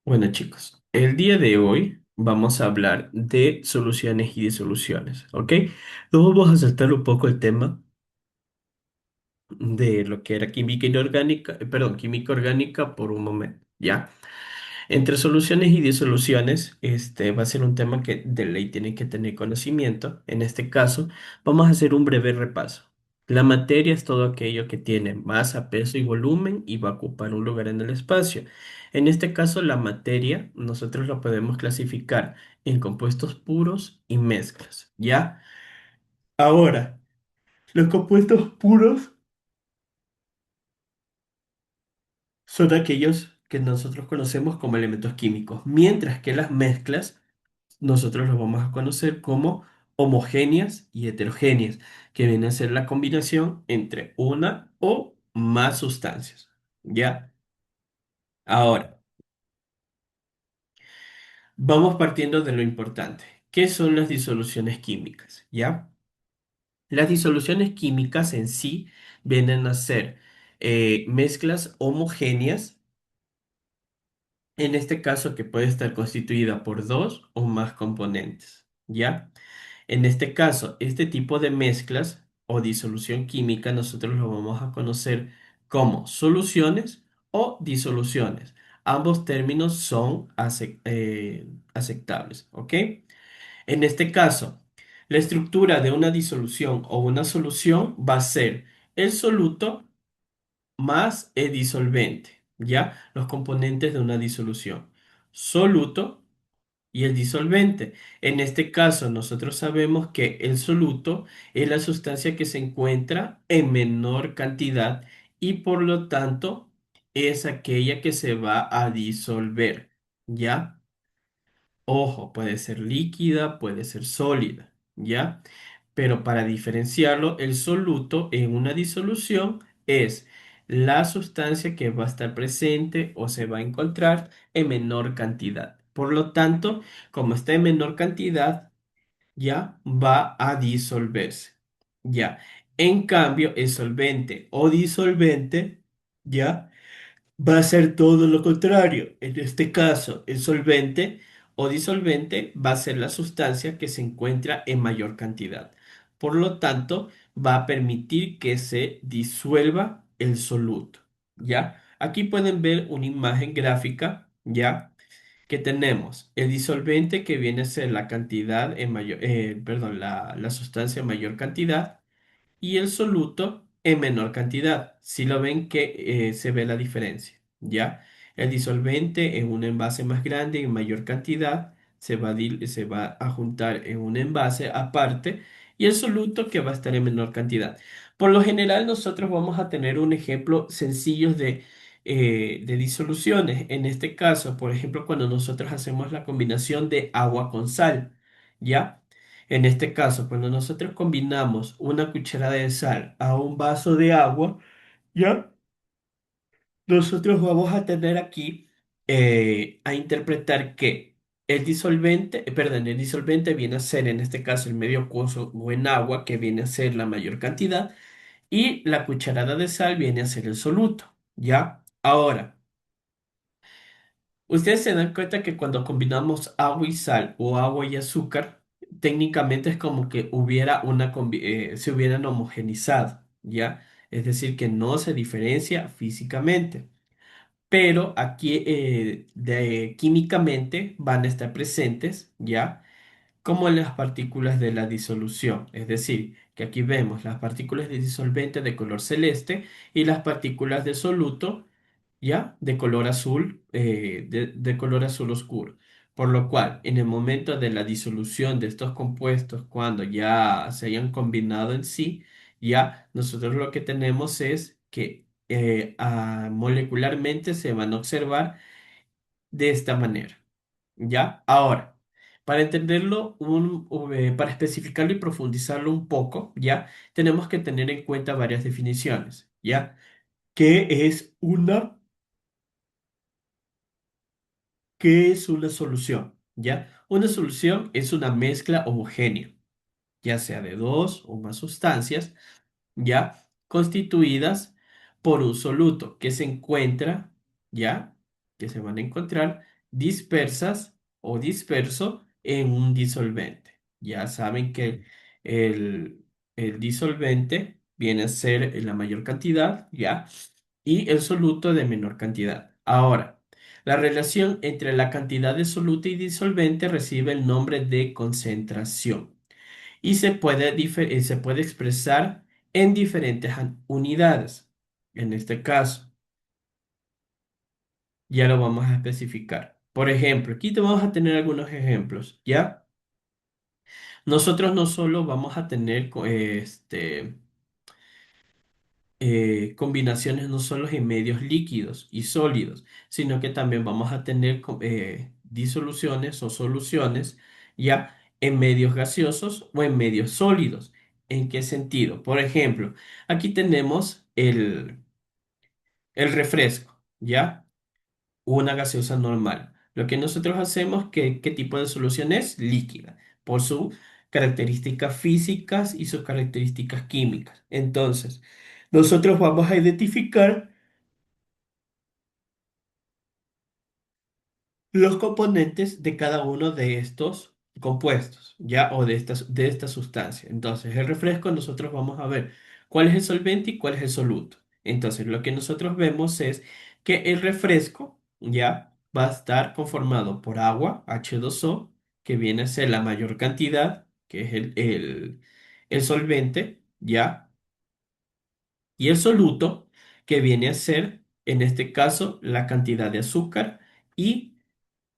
Bueno, chicos, el día de hoy vamos a hablar de soluciones y disoluciones, ¿ok? Luego vamos a saltar un poco el tema de lo que era química inorgánica, perdón, química orgánica por un momento, ¿ya? Entre soluciones y disoluciones, este va a ser un tema que de ley tiene que tener conocimiento. En este caso, vamos a hacer un breve repaso. La materia es todo aquello que tiene masa, peso y volumen y va a ocupar un lugar en el espacio. En este caso, la materia nosotros la podemos clasificar en compuestos puros y mezclas, ¿ya? Ahora, los compuestos puros son aquellos que nosotros conocemos como elementos químicos, mientras que las mezclas nosotros los vamos a conocer como homogéneas y heterogéneas, que viene a ser la combinación entre una o más sustancias. ¿Ya? Ahora, vamos partiendo de lo importante. ¿Qué son las disoluciones químicas? ¿Ya? Las disoluciones químicas en sí vienen a ser mezclas homogéneas, en este caso que puede estar constituida por dos o más componentes. ¿Ya? En este caso, este tipo de mezclas o disolución química nosotros lo vamos a conocer como soluciones o disoluciones. Ambos términos son aceptables, ¿ok? En este caso, la estructura de una disolución o una solución va a ser el soluto más el disolvente, ¿ya? Los componentes de una disolución. Soluto y el disolvente. En este caso, nosotros sabemos que el soluto es la sustancia que se encuentra en menor cantidad y por lo tanto es aquella que se va a disolver, ¿ya? Ojo, puede ser líquida, puede ser sólida, ¿ya? Pero para diferenciarlo, el soluto en una disolución es la sustancia que va a estar presente o se va a encontrar en menor cantidad. Por lo tanto, como está en menor cantidad, ya va a disolverse. Ya. En cambio, el solvente o disolvente, ya va a ser todo lo contrario. En este caso, el solvente o disolvente va a ser la sustancia que se encuentra en mayor cantidad. Por lo tanto, va a permitir que se disuelva el soluto. ¿Ya? Aquí pueden ver una imagen gráfica, ¿ya? Que tenemos el disolvente que viene a ser la cantidad en mayor, perdón, la sustancia en mayor cantidad y el soluto en menor cantidad. Si lo ven que se ve la diferencia, ¿ya? El disolvente en un envase más grande en mayor cantidad se va a juntar en un envase aparte y el soluto que va a estar en menor cantidad. Por lo general nosotros vamos a tener un ejemplo sencillo de disoluciones. En este caso, por ejemplo, cuando nosotros hacemos la combinación de agua con sal, ¿ya? En este caso, cuando nosotros combinamos una cucharada de sal a un vaso de agua, ¿ya? Nosotros vamos a tener aquí a interpretar que el disolvente viene a ser en este caso el medio acuoso o en agua, que viene a ser la mayor cantidad, y la cucharada de sal viene a ser el soluto, ¿ya? Ahora, ustedes se dan cuenta que cuando combinamos agua y sal o agua y azúcar, técnicamente es como que se hubieran homogenizado, ¿ya? Es decir, que no se diferencia físicamente. Pero aquí químicamente van a estar presentes, ¿ya? Como en las partículas de la disolución. Es decir, que aquí vemos las partículas de disolvente de color celeste y las partículas de soluto, ¿ya? De color azul, de color azul oscuro. Por lo cual, en el momento de la disolución de estos compuestos, cuando ya se hayan combinado en sí, ya nosotros lo que tenemos es que molecularmente se van a observar de esta manera. ¿Ya? Ahora, para entenderlo, para especificarlo y profundizarlo un poco, ¿ya? Tenemos que tener en cuenta varias definiciones, ¿ya? ¿Qué es qué es una solución? ¿Ya? Una solución es una mezcla homogénea, ya sea de dos o más sustancias, ¿ya? Constituidas por un soluto que se encuentra, ¿ya? Que se van a encontrar dispersas o disperso en un disolvente. Ya saben que el, el disolvente viene a ser la mayor cantidad, ¿ya? Y el soluto de menor cantidad. Ahora, la relación entre la cantidad de soluto y disolvente recibe el nombre de concentración y se puede expresar en diferentes unidades. En este caso, ya lo vamos a especificar. Por ejemplo, aquí te vamos a tener algunos ejemplos, ¿ya? Nosotros no solo vamos a tener combinaciones no solo en medios líquidos y sólidos, sino que también vamos a tener disoluciones o soluciones ya en medios gaseosos o en medios sólidos. ¿En qué sentido? Por ejemplo, aquí tenemos el refresco, ¿ya? Una gaseosa normal. Lo que nosotros hacemos, ¿qué tipo de solución es? Líquida, por sus características físicas y sus características químicas. Entonces, nosotros vamos a identificar los componentes de cada uno de estos compuestos, ¿ya? O de esta sustancia. Entonces, el refresco, nosotros vamos a ver cuál es el solvente y cuál es el soluto. Entonces, lo que nosotros vemos es que el refresco, ¿ya? Va a estar conformado por agua, H2O, que viene a ser la mayor cantidad, que es el solvente, ¿ya? Y el soluto, que viene a ser, en este caso, la cantidad de azúcar y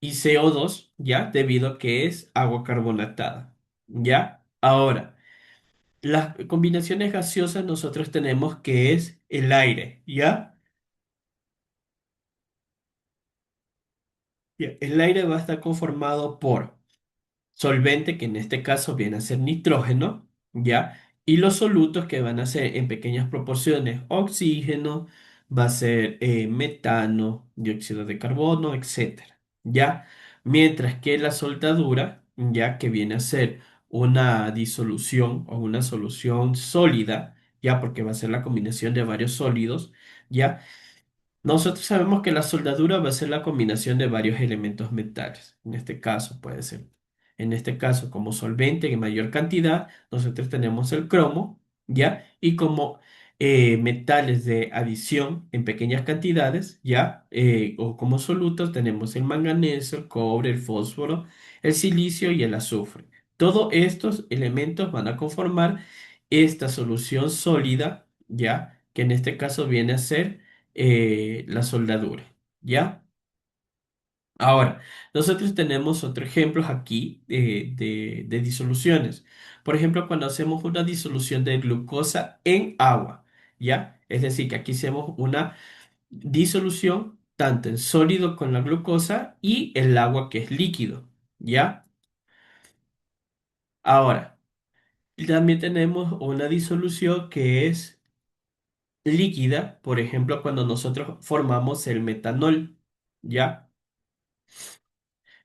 CO2, ¿ya? Debido a que es agua carbonatada, ¿ya? Ahora, las combinaciones gaseosas nosotros tenemos que es el aire, ¿ya? Ya, el aire va a estar conformado por solvente, que en este caso viene a ser nitrógeno, ¿ya? Y los solutos que van a ser en pequeñas proporciones oxígeno, va a ser metano, dióxido de carbono, etcétera, ¿ya? Mientras que la soldadura, ya que viene a ser una disolución o una solución sólida, ya porque va a ser la combinación de varios sólidos, ¿ya? Nosotros sabemos que la soldadura va a ser la combinación de varios elementos metales. En este caso puede ser, en este caso como solvente en mayor cantidad, nosotros tenemos el cromo, ¿ya? Y como metales de adición en pequeñas cantidades, ¿ya? O como solutos tenemos el manganeso, el cobre, el fósforo, el silicio y el azufre. Todos estos elementos van a conformar esta solución sólida, ¿ya? Que en este caso viene a ser la soldadura, ¿ya? Ahora, nosotros tenemos otros ejemplos aquí de disoluciones. Por ejemplo, cuando hacemos una disolución de glucosa en agua, ¿ya? Es decir, que aquí hacemos una disolución tanto en sólido con la glucosa y el agua que es líquido, ¿ya? Ahora, también tenemos una disolución que es líquida, por ejemplo, cuando nosotros formamos el metanol, ¿ya?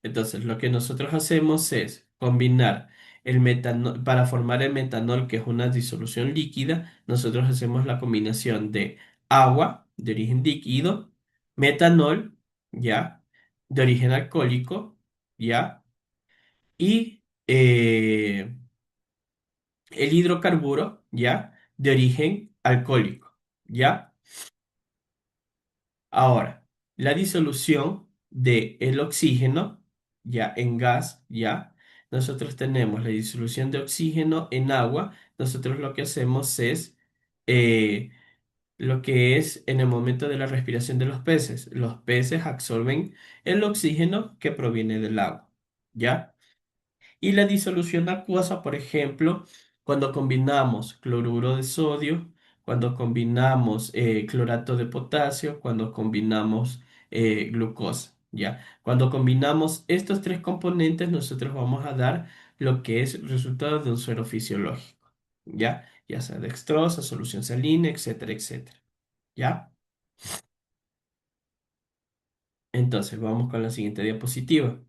Entonces, lo que nosotros hacemos es combinar el metanol, para formar el metanol, que es una disolución líquida, nosotros hacemos la combinación de agua de origen líquido, metanol, ¿ya? De origen alcohólico, ¿ya? Y el hidrocarburo, ¿ya? De origen alcohólico, ¿ya? Ahora, la disolución del oxígeno, ya en gas, ya, nosotros tenemos la disolución de oxígeno en agua, nosotros lo que hacemos es eh, lo que es en el momento de la respiración de los peces absorben el oxígeno que proviene del agua, ¿ya? Y la disolución acuosa, por ejemplo, cuando combinamos cloruro de sodio, cuando combinamos clorato de potasio, cuando combinamos glucosa, ¿ya? Cuando combinamos estos tres componentes, nosotros vamos a dar lo que es el resultado de un suero fisiológico, ¿ya? Ya sea dextrosa, solución salina, etcétera, etcétera, ¿ya? Entonces, vamos con la siguiente diapositiva.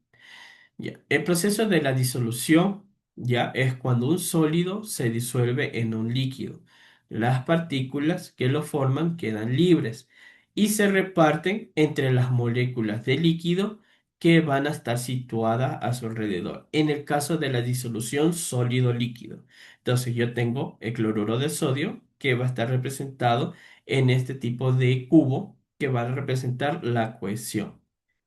Ya. El proceso de la disolución ya es cuando un sólido se disuelve en un líquido. Las partículas que lo forman quedan libres y se reparten entre las moléculas de líquido que van a estar situadas a su alrededor. En el caso de la disolución sólido-líquido. Entonces yo tengo el cloruro de sodio que va a estar representado en este tipo de cubo que va a representar la cohesión,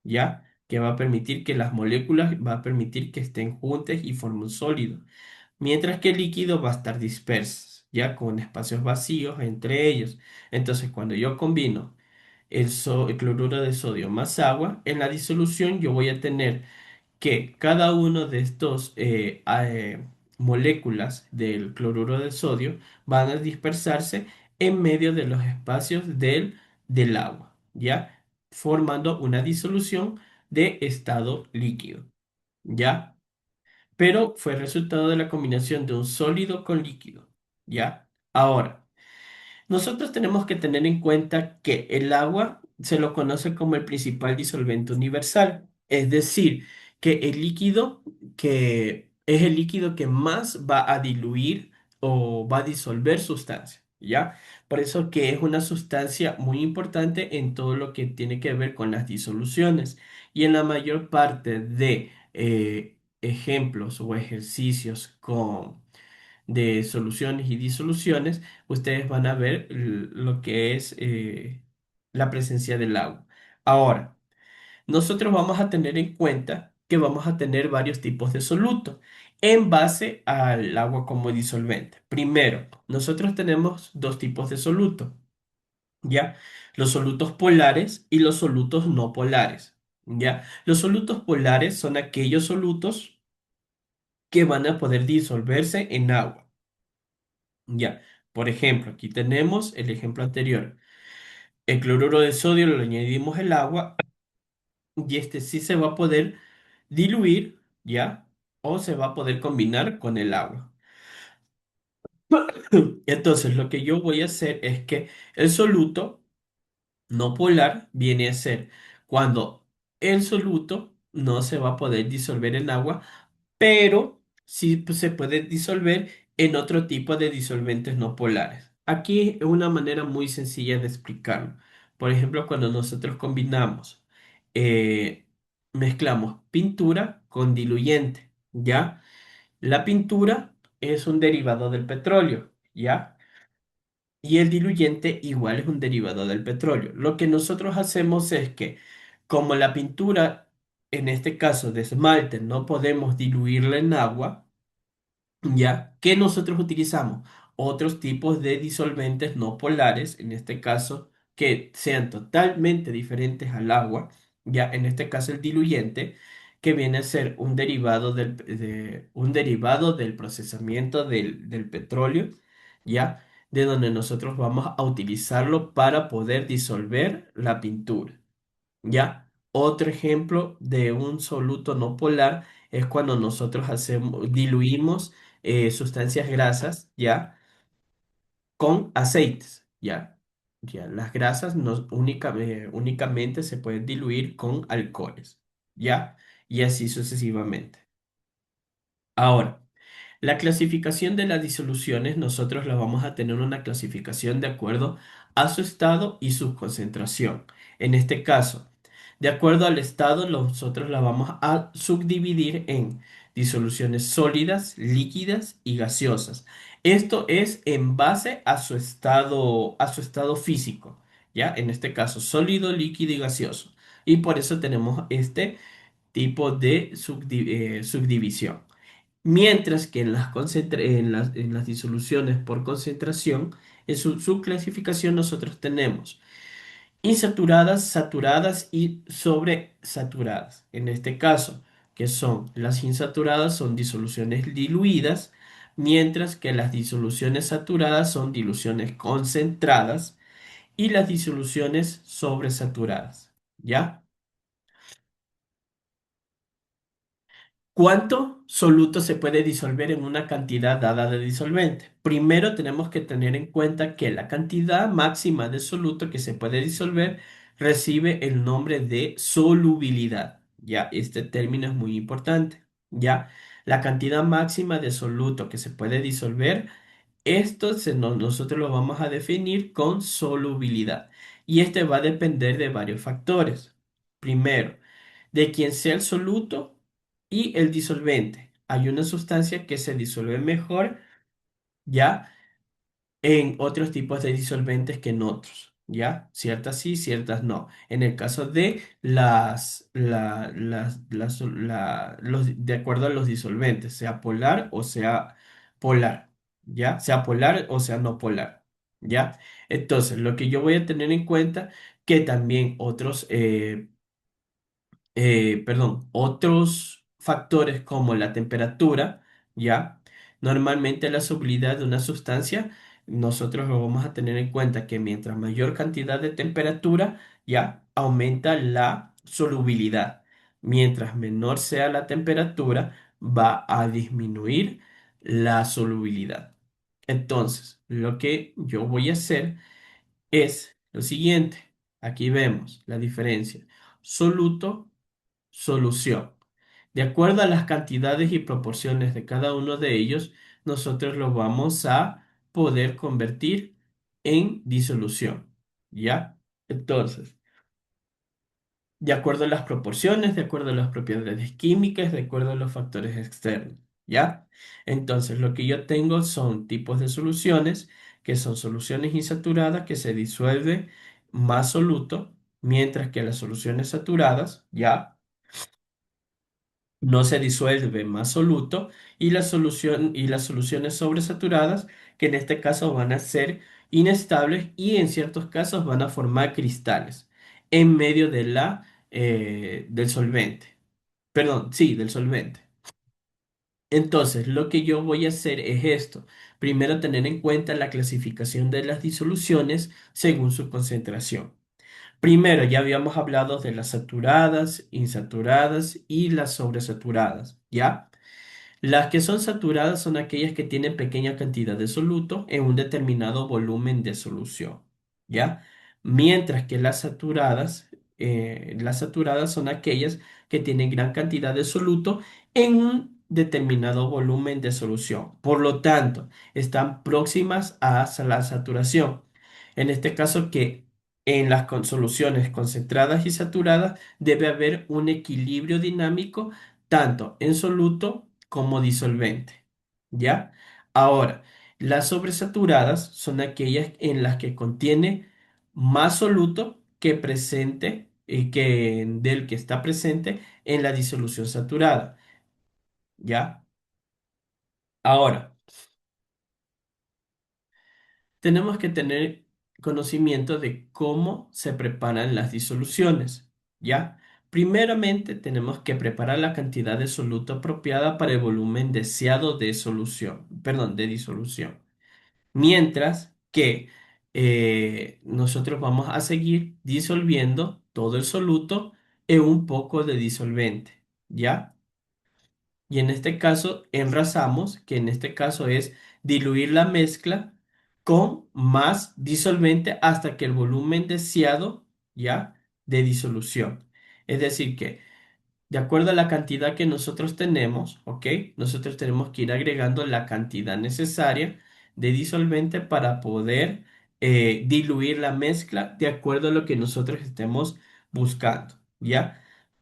¿ya? Que va a permitir que las moléculas, va a permitir que estén juntas y formen un sólido. Mientras que el líquido va a estar disperso, ya con espacios vacíos entre ellos. Entonces, cuando yo combino el cloruro de sodio más agua, en la disolución yo voy a tener que cada uno de estos moléculas del cloruro de sodio van a dispersarse en medio de los espacios del agua, ¿ya? Formando una disolución de estado líquido, ¿ya? Pero fue resultado de la combinación de un sólido con líquido, ¿ya? Ahora, nosotros tenemos que tener en cuenta que el agua se lo conoce como el principal disolvente universal, es decir, que el líquido que es el líquido que más va a diluir o va a disolver sustancia, ¿ya? Por eso que es una sustancia muy importante en todo lo que tiene que ver con las disoluciones y en la mayor parte de ejemplos o ejercicios con de soluciones y disoluciones, ustedes van a ver lo que es la presencia del agua. Ahora, nosotros vamos a tener en cuenta que vamos a tener varios tipos de solutos en base al agua como disolvente. Primero, nosotros tenemos dos tipos de solutos, ¿ya? Los solutos polares y los solutos no polares, ¿ya? Los solutos polares son aquellos solutos que van a poder disolverse en agua. Ya, por ejemplo, aquí tenemos el ejemplo anterior. El cloruro de sodio lo añadimos al agua y este sí se va a poder diluir, ¿ya? O se va a poder combinar con el agua. Entonces, lo que yo voy a hacer es que el soluto no polar viene a ser cuando el soluto no se va a poder disolver en agua, pero sí pues, se puede disolver en otro tipo de disolventes no polares. Aquí es una manera muy sencilla de explicarlo. Por ejemplo, cuando nosotros combinamos, eh, mezclamos pintura con diluyente, ¿ya? La pintura es un derivado del petróleo, ¿ya? Y el diluyente igual es un derivado del petróleo. Lo que nosotros hacemos es que, como la pintura, en este caso de esmalte, no podemos diluirla en agua, ¿ya? ¿Qué nosotros utilizamos? Otros tipos de disolventes no polares, en este caso, que sean totalmente diferentes al agua, ¿ya? En este caso el diluyente, que viene a ser un derivado del procesamiento del petróleo, ¿ya? De donde nosotros vamos a utilizarlo para poder disolver la pintura. ¿Ya? Otro ejemplo de un soluto no polar es cuando nosotros diluimos sustancias grasas, ¿ya? Con aceites, ¿ya? Ya, las grasas únicamente se pueden diluir con alcoholes, ¿ya? Y así sucesivamente. Ahora, la clasificación de las disoluciones, nosotros la vamos a tener una clasificación de acuerdo a su estado y su concentración. En este caso, de acuerdo al estado, nosotros la vamos a subdividir en disoluciones sólidas, líquidas y gaseosas. Esto es en base a su estado físico, ¿ya? En este caso, sólido, líquido y gaseoso. Y por eso tenemos este tipo de subdivisión. Mientras que en las disoluciones por concentración, en su subclasificación nosotros tenemos insaturadas, saturadas y sobresaturadas. En este caso, que son las insaturadas son disoluciones diluidas, mientras que las disoluciones saturadas son diluciones concentradas y las disoluciones sobresaturadas. ¿Ya? ¿Cuánto soluto se puede disolver en una cantidad dada de disolvente? Primero tenemos que tener en cuenta que la cantidad máxima de soluto que se puede disolver recibe el nombre de solubilidad. Ya, este término es muy importante. Ya, la cantidad máxima de soluto que se puede disolver, nosotros lo vamos a definir con solubilidad. Y este va a depender de varios factores. Primero, de quien sea el soluto y el disolvente. Hay una sustancia que se disuelve mejor, ¿ya? En otros tipos de disolventes que en otros, ¿ya? Ciertas sí, ciertas no. En el caso de de acuerdo a los disolventes, sea polar o sea polar, ¿ya? Sea polar o sea no polar, ¿ya? Entonces, lo que yo voy a tener en cuenta que también otros factores como la temperatura, ¿ya? Normalmente la solubilidad de una sustancia, nosotros lo vamos a tener en cuenta que mientras mayor cantidad de temperatura, ¿ya? Aumenta la solubilidad. Mientras menor sea la temperatura, va a disminuir la solubilidad. Entonces, lo que yo voy a hacer es lo siguiente. Aquí vemos la diferencia. Soluto, solución. De acuerdo a las cantidades y proporciones de cada uno de ellos, nosotros lo vamos a poder convertir en disolución. ¿Ya? Entonces, de acuerdo a las proporciones, de acuerdo a las propiedades químicas, de acuerdo a los factores externos. ¿Ya? Entonces, lo que yo tengo son tipos de soluciones, que son soluciones insaturadas, que se disuelve más soluto, mientras que las soluciones saturadas, ¿ya? No se disuelve más soluto y las soluciones sobresaturadas, que en este caso van a ser inestables y en ciertos casos van a formar cristales en medio de del solvente. Perdón, sí, del solvente. Entonces, lo que yo voy a hacer es esto. Primero, tener en cuenta la clasificación de las disoluciones según su concentración. Primero, ya habíamos hablado de las saturadas, insaturadas y las sobresaturadas, ¿ya? Las que son saturadas son aquellas que tienen pequeña cantidad de soluto en un determinado volumen de solución, ¿ya? Mientras que las saturadas son aquellas que tienen gran cantidad de soluto en un determinado volumen de solución. Por lo tanto, están próximas a la saturación. En este caso que en las soluciones concentradas y saturadas debe haber un equilibrio dinámico tanto en soluto como disolvente. ¿Ya? Ahora, las sobresaturadas son aquellas en las que contiene más soluto que presente, del que está presente en la disolución saturada. ¿Ya? Ahora, tenemos que tener conocimiento de cómo se preparan las disoluciones, ¿ya? Primeramente, tenemos que preparar la cantidad de soluto apropiada para el volumen deseado de solución, perdón, de disolución. Mientras que nosotros vamos a seguir disolviendo todo el soluto en un poco de disolvente, ¿ya? Y en este caso enrasamos, que en este caso es diluir la mezcla con más disolvente hasta que el volumen deseado, ¿ya? De disolución. Es decir, que de acuerdo a la cantidad que nosotros tenemos, ¿ok? Nosotros tenemos que ir agregando la cantidad necesaria de disolvente para poder diluir la mezcla de acuerdo a lo que nosotros estemos buscando, ¿ya?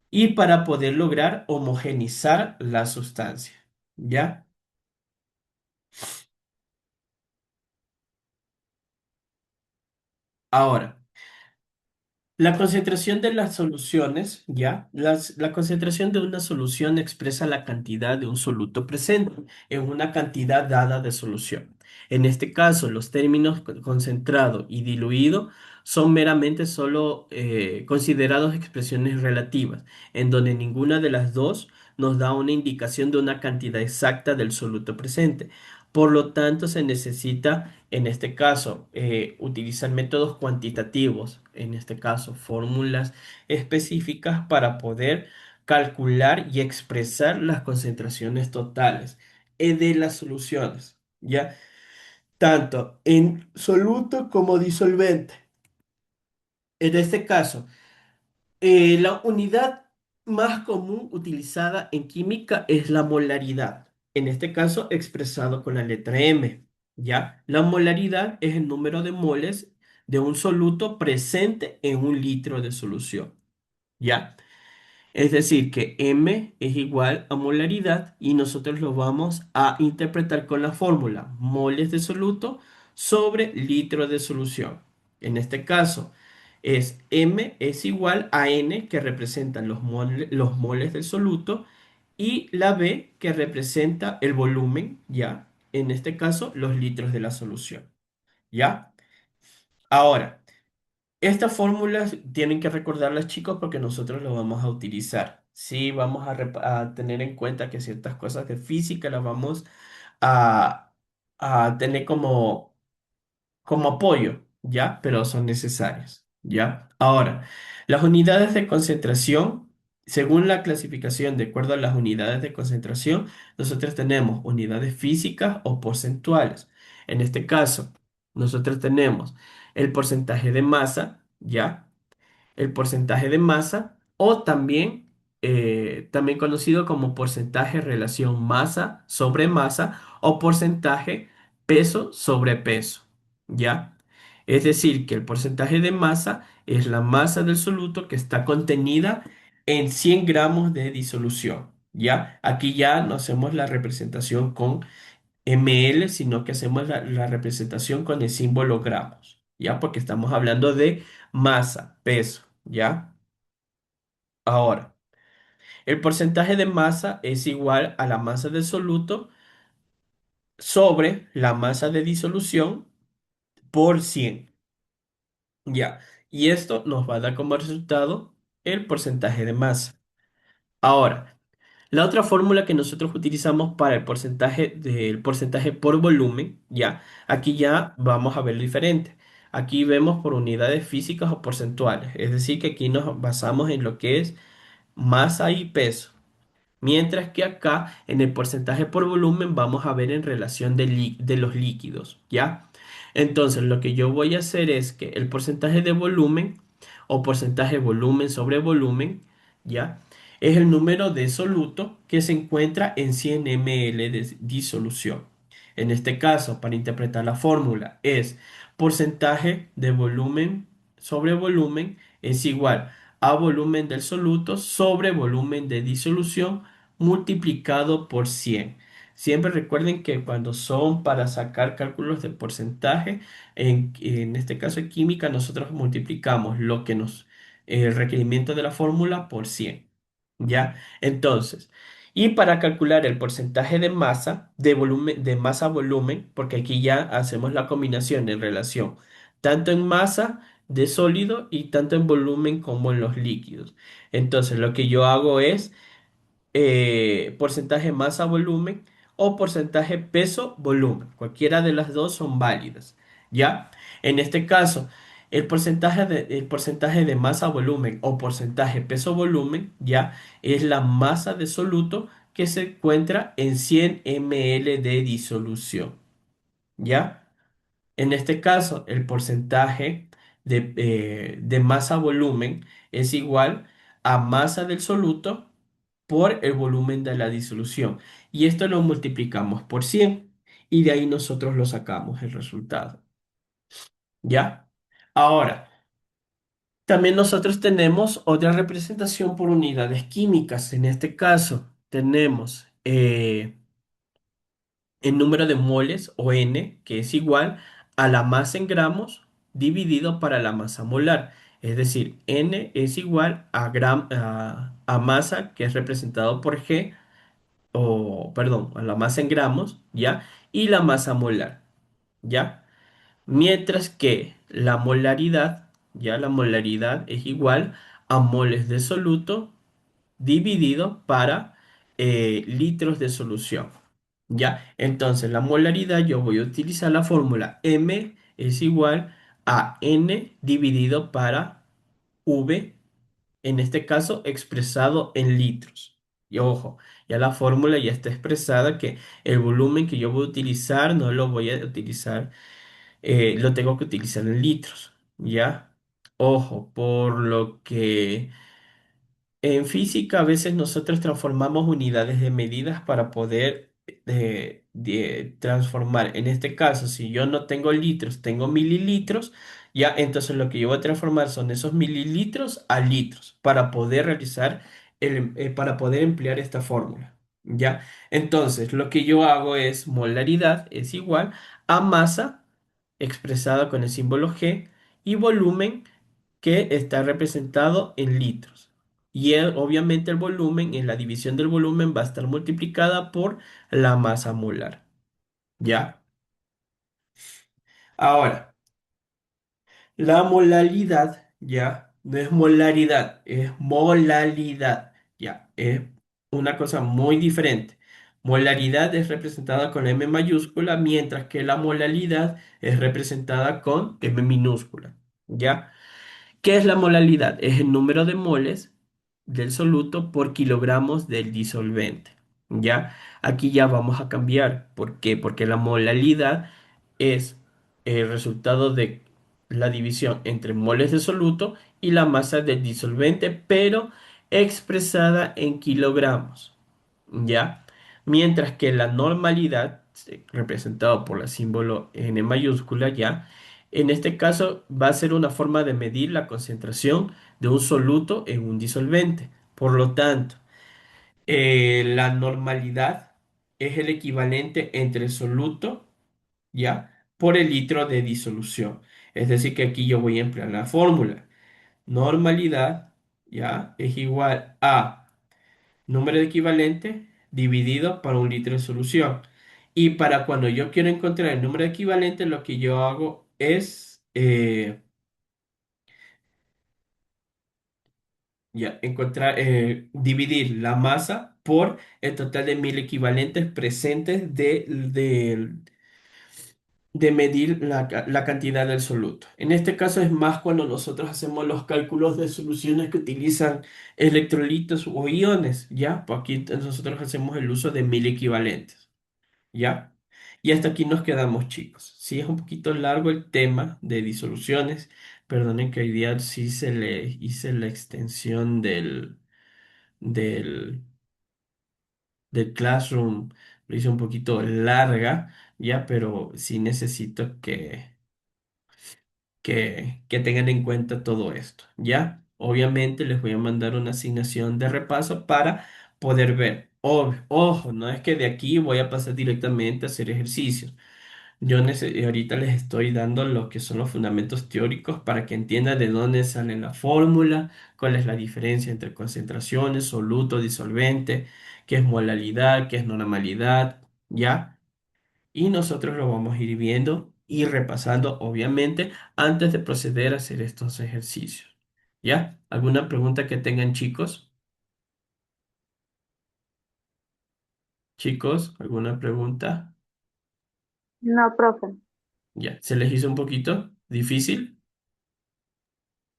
Y para poder lograr homogenizar la sustancia, ¿ya? Ahora, la concentración de las soluciones, ¿ya? La concentración de una solución expresa la cantidad de un soluto presente en una cantidad dada de solución. En este caso, los términos concentrado y diluido son meramente solo considerados expresiones relativas, en donde ninguna de las dos nos da una indicación de una cantidad exacta del soluto presente. Por lo tanto, se necesita, en este caso, utilizar métodos cuantitativos, en este caso, fórmulas específicas para poder calcular y expresar las concentraciones totales de las soluciones, ¿ya? Tanto en soluto como disolvente. En este caso, la unidad más común utilizada en química es la molaridad, en este caso expresado con la letra M, ¿ya? La molaridad es el número de moles de un soluto presente en un litro de solución, ¿ya? Es decir, que M es igual a molaridad y nosotros lo vamos a interpretar con la fórmula moles de soluto sobre litro de solución. En este caso, es M es igual a N, que representa los moles del soluto, y la B, que representa el volumen, ¿ya? En este caso, los litros de la solución, ¿ya? Ahora. Estas fórmulas tienen que recordarlas, chicos, porque nosotros lo vamos a utilizar. Sí, vamos a tener en cuenta que ciertas cosas de física las vamos a, a tener como apoyo, ¿ya? Pero son necesarias, ¿ya? Ahora, las unidades de concentración, según la clasificación, de acuerdo a las unidades de concentración, nosotros tenemos unidades físicas o porcentuales. En este caso, nosotros tenemos el porcentaje de masa, ¿ya? El porcentaje de masa o también conocido como porcentaje relación masa sobre masa o porcentaje peso sobre peso, ¿ya? Es decir, que el porcentaje de masa es la masa del soluto que está contenida en 100 gramos de disolución, ¿ya? Aquí ya no hacemos la representación con ml, sino que hacemos la representación con el símbolo gramos, ¿ya? Porque estamos hablando de masa, peso, ¿ya? Ahora, el porcentaje de masa es igual a la masa del soluto sobre la masa de disolución por 100, ¿ya? Y esto nos va a dar como resultado el porcentaje de masa. Ahora, la otra fórmula que nosotros utilizamos para el porcentaje del porcentaje por volumen, ya, aquí ya vamos a ver lo diferente. Aquí vemos por unidades físicas o porcentuales, es decir, que aquí nos basamos en lo que es masa y peso. Mientras que acá en el porcentaje por volumen vamos a ver en relación de los líquidos, ¿ya? Entonces lo que yo voy a hacer es que el porcentaje de volumen o porcentaje volumen sobre volumen, ¿ya? Es el número de soluto que se encuentra en 100 ml de disolución. En este caso, para interpretar la fórmula, es porcentaje de volumen sobre volumen es igual a volumen del soluto sobre volumen de disolución multiplicado por 100. Siempre recuerden que cuando son para sacar cálculos de porcentaje, en este caso en química, nosotros multiplicamos el requerimiento de la fórmula por 100. ¿Ya? Entonces, y para calcular el porcentaje de masa, de volumen, de masa a volumen, porque aquí ya hacemos la combinación en relación tanto en masa de sólido y tanto en volumen como en los líquidos. Entonces, lo que yo hago es porcentaje masa volumen o porcentaje peso volumen. Cualquiera de las dos son válidas, ¿ya? En este caso, el porcentaje de masa volumen o porcentaje peso volumen, ¿ya? Es la masa de soluto que se encuentra en 100 ml de disolución, ¿ya? En este caso, el porcentaje de masa volumen es igual a masa del soluto por el volumen de la disolución. Y esto lo multiplicamos por 100 y de ahí nosotros lo sacamos el resultado. ¿Ya? Ahora, también nosotros tenemos otra representación por unidades químicas. En este caso, tenemos el número de moles o N, que es igual a la masa en gramos dividido para la masa molar. Es decir, N es igual a masa, que es representado por G, o perdón, a la masa en gramos, ¿ya? Y la masa molar, ¿ya? Mientras que la molaridad, ¿ya? La molaridad es igual a moles de soluto dividido para litros de solución. ¿Ya? Entonces, la molaridad yo voy a utilizar la fórmula M es igual a N dividido para V, en este caso expresado en litros. Y ojo, ya la fórmula ya está expresada que el volumen que yo voy a utilizar no lo voy a utilizar, lo tengo que utilizar en litros. ¿Ya? Ojo, por lo que en física a veces nosotros transformamos unidades de medidas para poder transformar. En este caso, si yo no tengo litros, tengo mililitros, ya entonces lo que yo voy a transformar son esos mililitros a litros para poder realizar para poder emplear esta fórmula. ¿Ya? Entonces, lo que yo hago es molaridad es igual a masa expresada con el símbolo G y volumen que está representado en litros. Y obviamente el volumen, en la división del volumen va a estar multiplicada por la masa molar. ¿Ya? Ahora, la molalidad, ya, no es molaridad, es molalidad, ya, es una cosa muy diferente. Molaridad es representada con M mayúscula, mientras que la molalidad es representada con M minúscula, ¿ya? ¿Qué es la molalidad? Es el número de moles del soluto por kilogramos del disolvente. ¿Ya? Aquí ya vamos a cambiar. ¿Por qué? Porque la molalidad es el resultado de la división entre moles de soluto y la masa del disolvente, pero expresada en kilogramos. ¿Ya? Mientras que la normalidad, representado por el símbolo N mayúscula, ¿ya? En este caso va a ser una forma de medir la concentración de un soluto en un disolvente. Por lo tanto, la normalidad es el equivalente entre soluto, ¿ya? Por el litro de disolución. Es decir, que aquí yo voy a emplear la fórmula. Normalidad, ¿ya? Es igual a número de equivalente dividido por un litro de solución. Y para cuando yo quiero encontrar el número de equivalente, lo que yo hago es dividir la masa por el total de 1000 equivalentes presentes de medir la cantidad del soluto. En este caso es más cuando nosotros hacemos los cálculos de soluciones que utilizan electrolitos o iones, ¿ya? Pues aquí nosotros hacemos el uso de 1000 equivalentes, ¿ya? Y hasta aquí nos quedamos, chicos. Sí, es un poquito largo el tema de disoluciones. Perdonen que hoy día sí se le hice la extensión del, del Classroom. Lo hice un poquito larga, ¿ya? Pero sí necesito que tengan en cuenta todo esto, ¿ya? Obviamente les voy a mandar una asignación de repaso para poder ver. Ojo, no es que de aquí voy a pasar directamente a hacer ejercicios. Ahorita les estoy dando lo que son los fundamentos teóricos para que entiendan de dónde sale la fórmula, cuál es la diferencia entre concentraciones, soluto, disolvente, qué es molalidad, qué es normalidad, ¿ya? Y nosotros lo vamos a ir viendo y repasando, obviamente, antes de proceder a hacer estos ejercicios. ¿Ya? ¿Alguna pregunta que tengan, chicos? Chicos, ¿alguna pregunta? No, profe, Ya, ¿se les hizo un poquito difícil?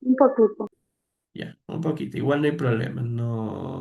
un poquito. Ya, un poquito. Igual no hay problema. No.